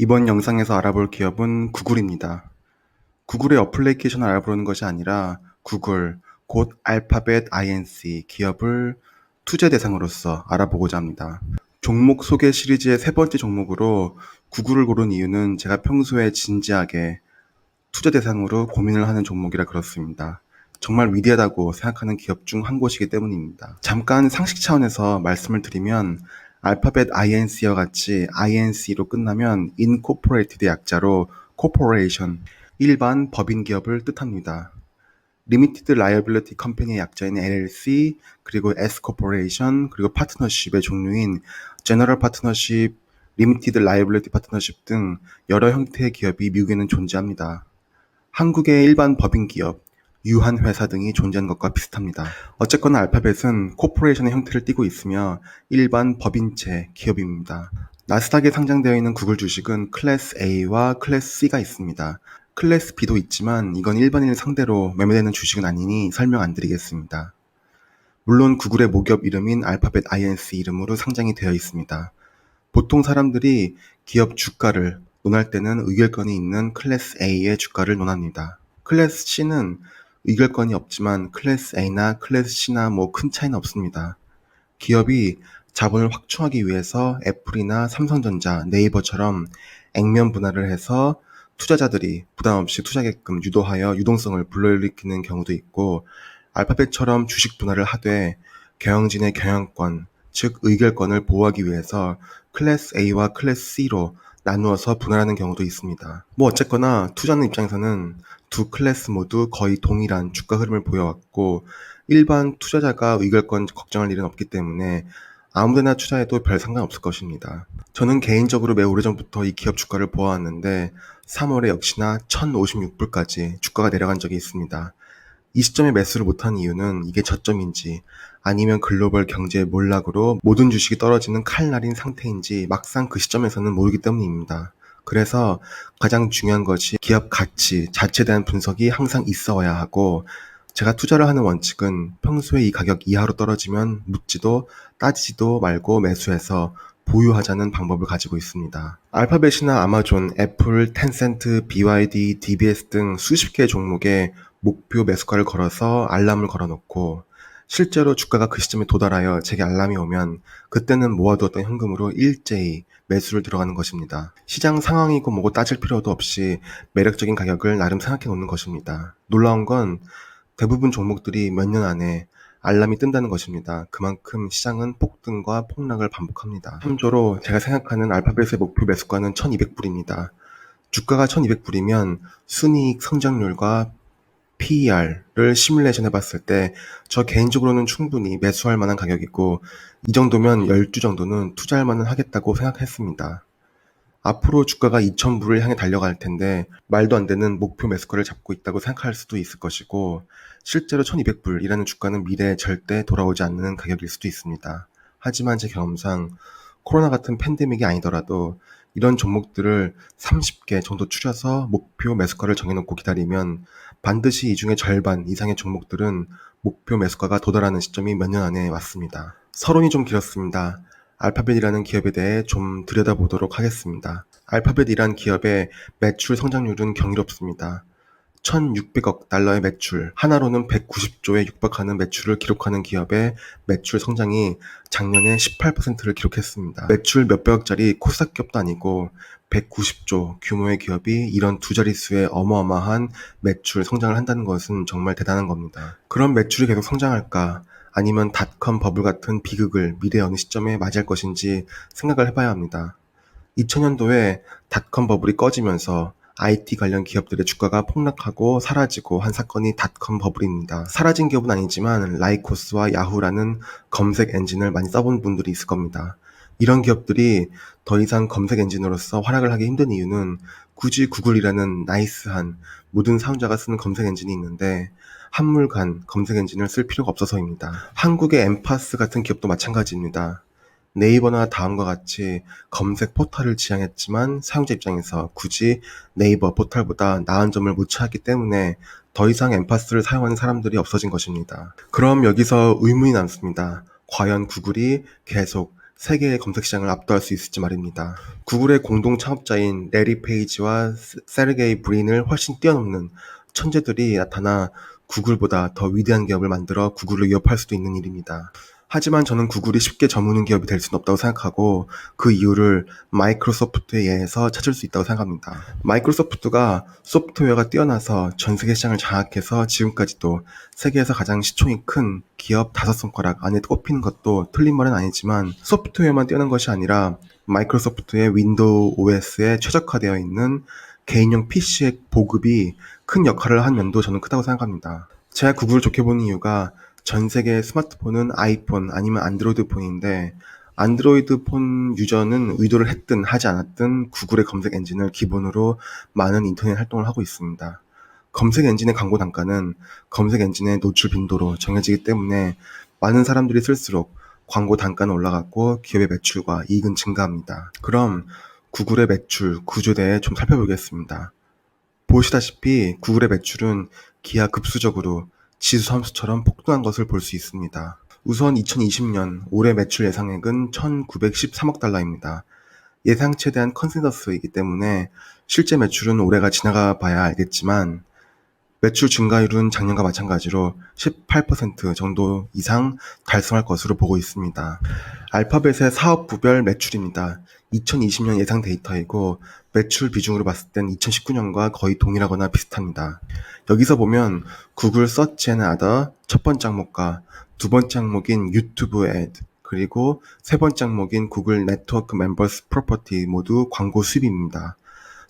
이번 영상에서 알아볼 기업은 구글입니다. 구글의 어플리케이션을 알아보는 것이 아니라 구글, 곧 알파벳 INC 기업을 투자 대상으로서 알아보고자 합니다. 종목 소개 시리즈의 세 번째 종목으로 구글을 고른 이유는 제가 평소에 진지하게 투자 대상으로 고민을 하는 종목이라 그렇습니다. 정말 위대하다고 생각하는 기업 중 한 곳이기 때문입니다. 잠깐 상식 차원에서 말씀을 드리면 알파벳 INC와 같이 INC로 끝나면 Incorporated의 약자로 Corporation, 일반 법인 기업을 뜻합니다. Limited Liability Company의 약자인 LLC, 그리고 S Corporation, 그리고 파트너십의 종류인 General Partnership, Limited Liability Partnership 등 여러 형태의 기업이 미국에는 존재합니다. 한국의 일반 법인 기업, 유한회사 등이 존재하는 것과 비슷합니다. 어쨌거나 알파벳은 코퍼레이션의 형태를 띠고 있으며 일반 법인체 기업입니다. 나스닥에 상장되어 있는 구글 주식은 클래스 A와 클래스 C가 있습니다. 클래스 B도 있지만 이건 일반인을 상대로 매매되는 주식은 아니니 설명 안 드리겠습니다. 물론 구글의 모기업 이름인 알파벳 INC 이름으로 상장이 되어 있습니다. 보통 사람들이 기업 주가를 논할 때는 의결권이 있는 클래스 A의 주가를 논합니다. 클래스 C는 의결권이 없지만 클래스 A나 클래스 C나 뭐 큰 차이는 없습니다. 기업이 자본을 확충하기 위해서 애플이나 삼성전자, 네이버처럼 액면 분할을 해서 투자자들이 부담 없이 투자하게끔 유도하여 유동성을 불러일으키는 경우도 있고, 알파벳처럼 주식 분할을 하되 경영진의 경영권, 즉 의결권을 보호하기 위해서 클래스 A와 클래스 C로 나누어서 분할하는 경우도 있습니다. 뭐 어쨌거나 투자하는 입장에서는 두 클래스 모두 거의 동일한 주가 흐름을 보여왔고, 일반 투자자가 의결권 걱정할 일은 없기 때문에 아무데나 투자해도 별 상관없을 것입니다. 저는 개인적으로 매우 오래전부터 이 기업 주가를 보아왔는데 3월에 역시나 1056불까지 주가가 내려간 적이 있습니다. 이 시점에 매수를 못한 이유는 이게 저점인지 아니면 글로벌 경제 몰락으로 모든 주식이 떨어지는 칼날인 상태인지 막상 그 시점에서는 모르기 때문입니다. 그래서 가장 중요한 것이 기업 가치 자체에 대한 분석이 항상 있어야 하고, 제가 투자를 하는 원칙은 평소에 이 가격 이하로 떨어지면 묻지도 따지지도 말고 매수해서 보유하자는 방법을 가지고 있습니다. 알파벳이나 아마존, 애플, 텐센트, BYD, DBS 등 수십 개의 종목에 목표 매수가를 걸어서 알람을 걸어놓고, 실제로 주가가 그 시점에 도달하여 제게 알람이 오면 그때는 모아두었던 현금으로 일제히 매수를 들어가는 것입니다. 시장 상황이고 뭐고 따질 필요도 없이 매력적인 가격을 나름 생각해 놓는 것입니다. 놀라운 건 대부분 종목들이 몇 년 안에 알람이 뜬다는 것입니다. 그만큼 시장은 폭등과 폭락을 반복합니다. 참조로 제가 생각하는 알파벳의 목표 매수가는 1200불입니다. 주가가 1200불이면 순이익 성장률과 PER를 시뮬레이션 해봤을 때 저 개인적으로는 충분히 매수할 만한 가격이고, 이 정도면 10주 정도는 투자할 만은 하겠다고 생각했습니다. 앞으로 주가가 2000불을 향해 달려갈 텐데 말도 안 되는 목표 매수가를 잡고 있다고 생각할 수도 있을 것이고, 실제로 1200불이라는 주가는 미래에 절대 돌아오지 않는 가격일 수도 있습니다. 하지만 제 경험상 코로나 같은 팬데믹이 아니더라도 이런 종목들을 30개 정도 추려서 목표 매수가를 정해놓고 기다리면 반드시 이 중에 절반 이상의 종목들은 목표 매수가가 도달하는 시점이 몇 년 안에 왔습니다. 서론이 좀 길었습니다. 알파벳이라는 기업에 대해 좀 들여다보도록 하겠습니다. 알파벳이란 기업의 매출 성장률은 경이롭습니다. 1600억 달러의 매출, 하나로는 190조에 육박하는 매출을 기록하는 기업의 매출 성장이 작년에 18%를 기록했습니다. 매출 몇백억짜리 코스닥 기업도 아니고 190조 규모의 기업이 이런 두 자릿수의 어마어마한 매출 성장을 한다는 것은 정말 대단한 겁니다. 그런 매출이 계속 성장할까? 아니면 닷컴 버블 같은 비극을 미래 어느 시점에 맞이할 것인지 생각을 해봐야 합니다. 2000년도에 닷컴 버블이 꺼지면서 IT 관련 기업들의 주가가 폭락하고 사라지고 한 사건이 닷컴 버블입니다. 사라진 기업은 아니지만 라이코스와 야후라는 검색 엔진을 많이 써본 분들이 있을 겁니다. 이런 기업들이 더 이상 검색 엔진으로서 활약을 하기 힘든 이유는 굳이 구글이라는 나이스한 모든 사용자가 쓰는 검색 엔진이 있는데 한물간 검색 엔진을 쓸 필요가 없어서입니다. 한국의 엠파스 같은 기업도 마찬가지입니다. 네이버나 다음과 같이 검색 포털을 지향했지만 사용자 입장에서 굳이 네이버 포털보다 나은 점을 못 찾았기 때문에 더 이상 엠파스를 사용하는 사람들이 없어진 것입니다. 그럼 여기서 의문이 남습니다. 과연 구글이 계속 세계의 검색 시장을 압도할 수 있을지 말입니다. 구글의 공동 창업자인 레리 페이지와 세르게이 브린을 훨씬 뛰어넘는 천재들이 나타나 구글보다 더 위대한 기업을 만들어 구글을 위협할 수도 있는 일입니다. 하지만 저는 구글이 쉽게 저무는 기업이 될 수는 없다고 생각하고 그 이유를 마이크로소프트에 의해서 찾을 수 있다고 생각합니다. 마이크로소프트가 소프트웨어가 뛰어나서 전 세계 시장을 장악해서 지금까지도 세계에서 가장 시총이 큰 기업 5손가락 안에 꼽히는 것도 틀린 말은 아니지만 소프트웨어만 뛰어난 것이 아니라 마이크로소프트의 윈도우 OS에 최적화되어 있는 개인용 PC의 보급이 큰 역할을 한 면도 저는 크다고 생각합니다. 제가 구글을 좋게 보는 이유가 전 세계 스마트폰은 아이폰 아니면 안드로이드 폰인데 안드로이드 폰 유저는 의도를 했든 하지 않았든 구글의 검색 엔진을 기본으로 많은 인터넷 활동을 하고 있습니다. 검색 엔진의 광고 단가는 검색 엔진의 노출 빈도로 정해지기 때문에 많은 사람들이 쓸수록 광고 단가는 올라갔고 기업의 매출과 이익은 증가합니다. 그럼 구글의 매출 구조에 대해 좀 살펴보겠습니다. 보시다시피 구글의 매출은 기하급수적으로 지수 함수처럼 폭등한 것을 볼 수 있습니다. 우선 2020년 올해 매출 예상액은 1913억 달러입니다. 예상치에 대한 컨센서스이기 때문에 실제 매출은 올해가 지나가 봐야 알겠지만 매출 증가율은 작년과 마찬가지로 18% 정도 이상 달성할 것으로 보고 있습니다. 알파벳의 사업부별 매출입니다. 2020년 예상 데이터이고 매출 비중으로 봤을 땐 2019년과 거의 동일하거나 비슷합니다. 여기서 보면 구글 서치 앤 아더 첫 번째 항목과 두 번째 항목인 유튜브 애드 그리고 세 번째 항목인 구글 네트워크 멤버스 프로퍼티 모두 광고 수입입니다.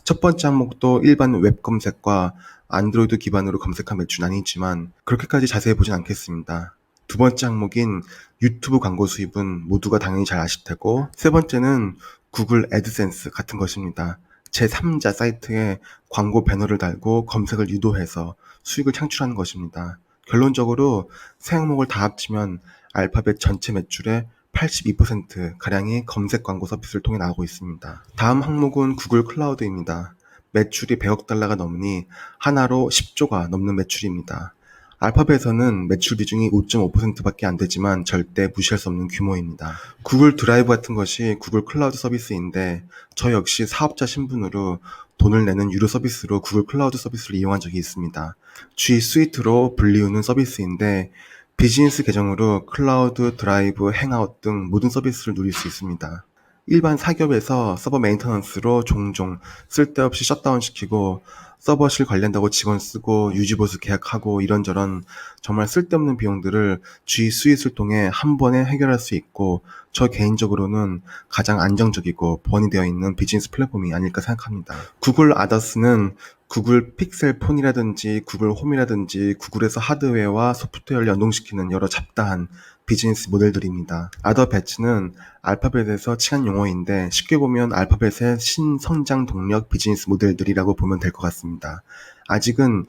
첫 번째 항목도 일반 웹 검색과 안드로이드 기반으로 검색한 매출은 아니지만 그렇게까지 자세히 보진 않겠습니다. 두 번째 항목인 유튜브 광고 수입은 모두가 당연히 잘 아실 테고 세 번째는 구글 애드센스 같은 것입니다. 제3자 사이트에 광고 배너를 달고 검색을 유도해서 수익을 창출하는 것입니다. 결론적으로 세 항목을 다 합치면 알파벳 전체 매출의 82%가량이 검색 광고 서비스를 통해 나오고 있습니다. 다음 항목은 구글 클라우드입니다. 매출이 100억 달러가 넘으니 하나로 10조가 넘는 매출입니다. 알파벳에서는 매출 비중이 5.5%밖에 안 되지만 절대 무시할 수 없는 규모입니다. 구글 드라이브 같은 것이 구글 클라우드 서비스인데 저 역시 사업자 신분으로 돈을 내는 유료 서비스로 구글 클라우드 서비스를 이용한 적이 있습니다. G 스위트로 불리우는 서비스인데 비즈니스 계정으로 클라우드, 드라이브, 행아웃 등 모든 서비스를 누릴 수 있습니다. 일반 사기업에서 서버 메인터넌스로 종종 쓸데없이 셧다운 시키고 서버실 관리한다고 직원 쓰고 유지보수 계약하고 이런저런 정말 쓸데없는 비용들을 G 스윗을 통해 한 번에 해결할 수 있고 저 개인적으로는 가장 안정적이고 보완이 되어 있는 비즈니스 플랫폼이 아닐까 생각합니다. 구글 아더스는 구글 픽셀 폰이라든지 구글 홈이라든지 구글에서 하드웨어와 소프트웨어를 연동시키는 여러 잡다한 비즈니스 모델들입니다. 아더 배치는 알파벳에서 칭한 용어인데 쉽게 보면 알파벳의 신성장 동력 비즈니스 모델들이라고 보면 될 것 같습니다. 아직은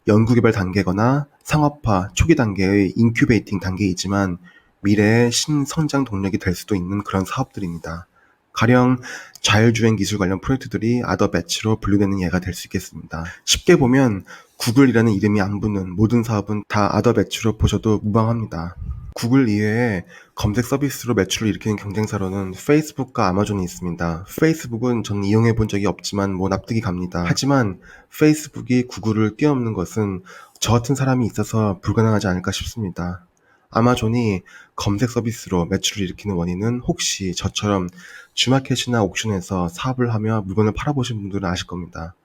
연구개발 단계거나 상업화 초기 단계의 인큐베이팅 단계이지만 미래의 신성장 동력이 될 수도 있는 그런 사업들입니다. 가령 자율주행 기술 관련 프로젝트들이 아더 배치로 분류되는 예가 될 수 있겠습니다. 쉽게 보면 구글이라는 이름이 안 붙는 모든 사업은 다 아더 배치로 보셔도 무방합니다. 구글 이외에 검색 서비스로 매출을 일으키는 경쟁사로는 페이스북과 아마존이 있습니다. 페이스북은 저는 이용해 본 적이 없지만 뭐 납득이 갑니다. 하지만 페이스북이 구글을 뛰어넘는 것은 저 같은 사람이 있어서 불가능하지 않을까 싶습니다. 아마존이 검색 서비스로 매출을 일으키는 원인은 혹시 저처럼 주마켓이나 옥션에서 사업을 하며 물건을 팔아보신 분들은 아실 겁니다.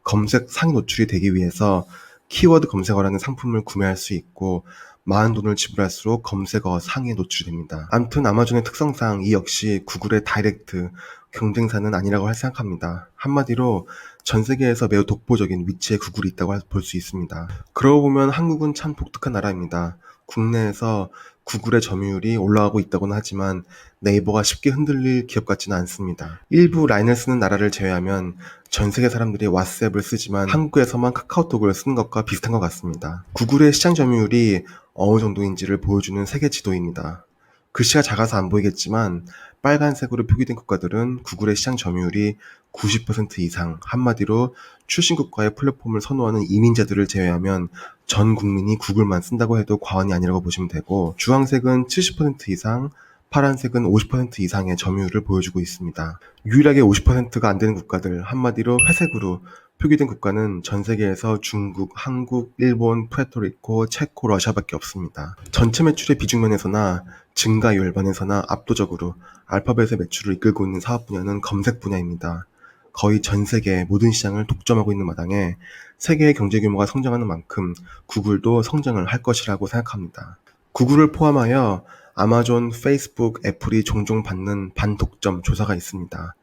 검색 상위 노출이 되기 위해서 키워드 검색어라는 상품을 구매할 수 있고 많은 돈을 지불할수록 검색어 상위에 노출됩니다. 암튼 아마존의 특성상 이 역시 구글의 다이렉트 경쟁사는 아니라고 생각합니다. 한마디로 전 세계에서 매우 독보적인 위치에 구글이 있다고 볼 수 있습니다. 그러고 보면 한국은 참 독특한 나라입니다. 국내에서 구글의 점유율이 올라가고 있다고는 하지만 네이버가 쉽게 흔들릴 기업 같지는 않습니다. 일부 라인을 쓰는 나라를 제외하면 전 세계 사람들이 왓츠앱을 쓰지만 한국에서만 카카오톡을 쓰는 것과 비슷한 것 같습니다. 구글의 시장 점유율이 어느 정도인지를 보여주는 세계 지도입니다. 글씨가 작아서 안 보이겠지만 빨간색으로 표기된 국가들은 구글의 시장 점유율이 90% 이상, 한마디로 출신국가의 플랫폼을 선호하는 이민자들을 제외하면 전 국민이 구글만 쓴다고 해도 과언이 아니라고 보시면 되고 주황색은 70% 이상, 파란색은 50% 이상의 점유율을 보여주고 있습니다. 유일하게 50%가 안 되는 국가들, 한마디로 회색으로 표기된 국가는 전 세계에서 중국, 한국, 일본, 푸에르토리코, 체코, 러시아밖에 없습니다. 전체 매출의 비중 면에서나 증가율 면에서나 압도적으로 알파벳의 매출을 이끌고 있는 사업 분야는 검색 분야입니다. 거의 전 세계 모든 시장을 독점하고 있는 마당에 세계의 경제 규모가 성장하는 만큼 구글도 성장을 할 것이라고 생각합니다. 구글을 포함하여 아마존, 페이스북, 애플이 종종 받는 반독점 조사가 있습니다.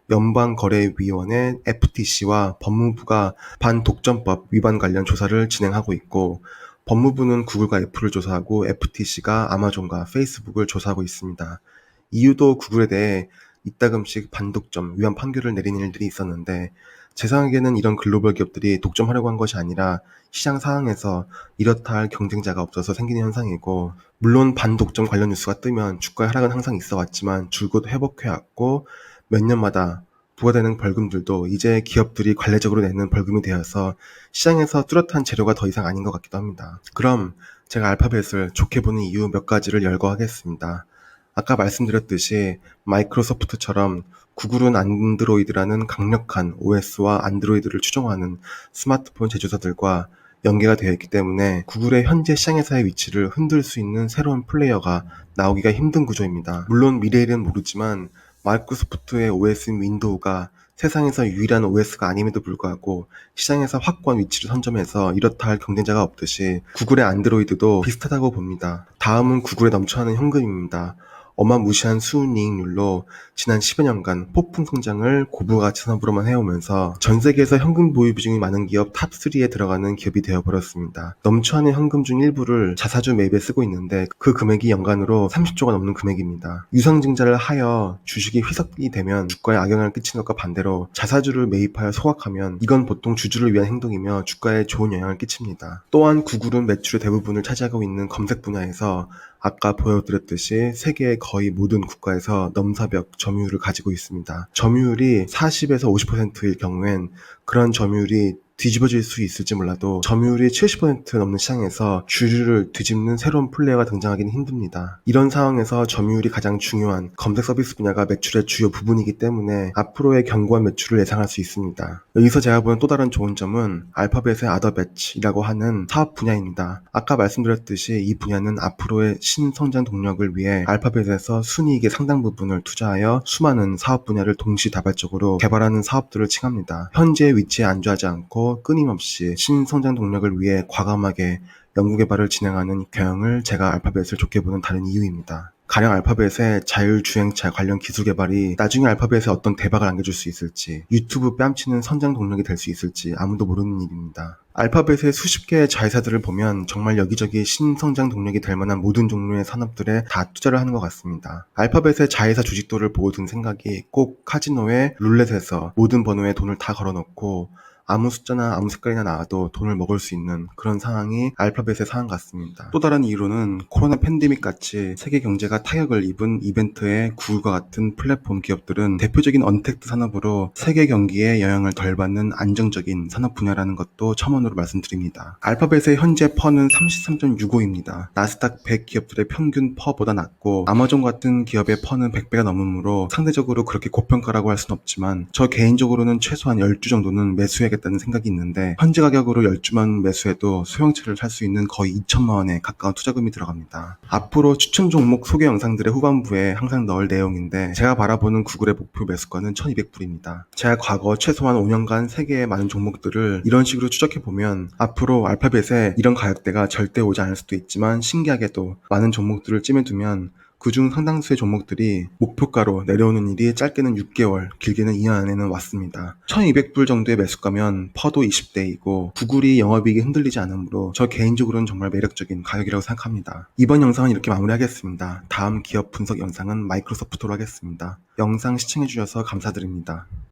연방거래위원회 FTC와 법무부가 반독점법 위반 관련 조사를 진행하고 있고, 법무부는 구글과 애플을 조사하고 FTC가 아마존과 페이스북을 조사하고 있습니다. 이유도 구글에 대해 이따금씩 반독점 위반 판결을 내리는 일들이 있었는데, 제 생각에는 이런 글로벌 기업들이 독점하려고 한 것이 아니라 시장 상황에서 이렇다 할 경쟁자가 없어서 생기는 현상이고, 물론 반독점 관련 뉴스가 뜨면 주가의 하락은 항상 있어 왔지만 줄곧 회복해왔고, 몇 년마다 부과되는 벌금들도 이제 기업들이 관례적으로 내는 벌금이 되어서 시장에서 뚜렷한 재료가 더 이상 아닌 것 같기도 합니다. 그럼 제가 알파벳을 좋게 보는 이유 몇 가지를 열거하겠습니다. 아까 말씀드렸듯이 마이크로소프트처럼 구글은 안드로이드라는 강력한 OS와 안드로이드를 추종하는 스마트폰 제조사들과 연계가 되어 있기 때문에 구글의 현재 시장에서의 위치를 흔들 수 있는 새로운 플레이어가 나오기가 힘든 구조입니다. 물론 미래일은 모르지만 마이크로소프트의 OS인 윈도우가 세상에서 유일한 OS가 아님에도 불구하고 시장에서 확고한 위치를 선점해서 이렇다 할 경쟁자가 없듯이 구글의 안드로이드도 비슷하다고 봅니다. 다음은 구글에 넘쳐나는 현금입니다. 어마무시한 수익률로 지난 10여 년간 폭풍 성장을 고부가치 산업으로만 해오면서 전 세계에서 현금 보유 비중이 많은 기업 탑3에 들어가는 기업이 되어버렸습니다. 넘쳐나는 현금 중 일부를 자사주 매입에 쓰고 있는데 그 금액이 연간으로 30조가 넘는 금액입니다. 유상증자를 하여 주식이 희석이 되면 주가에 악영향을 끼치는 것과 반대로 자사주를 매입하여 소각하면 이건 보통 주주를 위한 행동이며 주가에 좋은 영향을 끼칩니다. 또한 구글은 매출의 대부분을 차지하고 있는 검색 분야에서 아까 보여드렸듯이 세계의 거의 모든 국가에서 넘사벽 점유율을 가지고 있습니다. 점유율이 40에서 50%일 경우엔 그런 점유율이 뒤집어질 수 있을지 몰라도 점유율이 70% 넘는 시장에서 주류를 뒤집는 새로운 플레이어가 등장하기는 힘듭니다. 이런 상황에서 점유율이 가장 중요한 검색 서비스 분야가 매출의 주요 부분이기 때문에 앞으로의 견고한 매출을 예상할 수 있습니다. 여기서 제가 보는 또 다른 좋은 점은 알파벳의 아더배치라고 하는 사업 분야입니다. 아까 말씀드렸듯이 이 분야는 앞으로의 신성장 동력을 위해 알파벳에서 순이익의 상당 부분을 투자하여 수많은 사업 분야를 동시다발적으로 개발하는 사업들을 칭합니다. 현재의 위치에 안주하지 않고 끊임없이 신성장 동력을 위해 과감하게 연구개발을 진행하는 경영을 제가 알파벳을 좋게 보는 다른 이유입니다. 가령 알파벳의 자율주행차 관련 기술 개발이 나중에 알파벳에 어떤 대박을 안겨줄 수 있을지, 유튜브 뺨치는 성장 동력이 될 수 있을지 아무도 모르는 일입니다. 알파벳의 수십 개의 자회사들을 보면 정말 여기저기 신성장 동력이 될 만한 모든 종류의 산업들에 다 투자를 하는 것 같습니다. 알파벳의 자회사 주식도를 보고 든 생각이 꼭 카지노의 룰렛에서 모든 번호에 돈을 다 걸어놓고 아무 숫자나 아무 색깔이나 나와도 돈을 먹을 수 있는 그런 상황이 알파벳의 상황 같습니다. 또 다른 이유로는 코로나 팬데믹 같이 세계 경제가 타격을 입은 이벤트에 구글과 같은 플랫폼 기업들은 대표적인 언택트 산업으로 세계 경기에 영향을 덜 받는 안정적인 산업 분야라는 것도 첨언으로 말씀드립니다. 알파벳의 현재 퍼는 33.65입니다. 나스닥 100 기업들의 평균 퍼보다 낮고 아마존 같은 기업의 퍼는 100배가 넘으므로 상대적으로 그렇게 고평가라고 할 수는 없지만 저 개인적으로는 최소한 10주 정도는 매수해야겠다는 생각이 있는데 현재 가격으로 10주만 매수해도 소형차를 살 수 있는 거의 2천만 원에 가까운 투자금이 들어갑니다. 앞으로 추천 종목 소개 영상들의 후반부에 항상 넣을 내용인데 제가 바라보는 구글의 목표 매수가는 1200불입니다. 제가 과거 최소한 5년간 세계의 많은 종목들을 이런 식으로 추적해보면 앞으로 알파벳에 이런 가격대가 절대 오지 않을 수도 있지만 신기하게도 많은 종목들을 찜해두면 그중 상당수의 종목들이 목표가로 내려오는 일이 짧게는 6개월, 길게는 2년 안에는 왔습니다. 1200불 정도의 매수가면 퍼도 20대이고 구글이 영업이익이 흔들리지 않으므로 저 개인적으로는 정말 매력적인 가격이라고 생각합니다. 이번 영상은 이렇게 마무리하겠습니다. 다음 기업 분석 영상은 마이크로소프트로 하겠습니다. 영상 시청해주셔서 감사드립니다.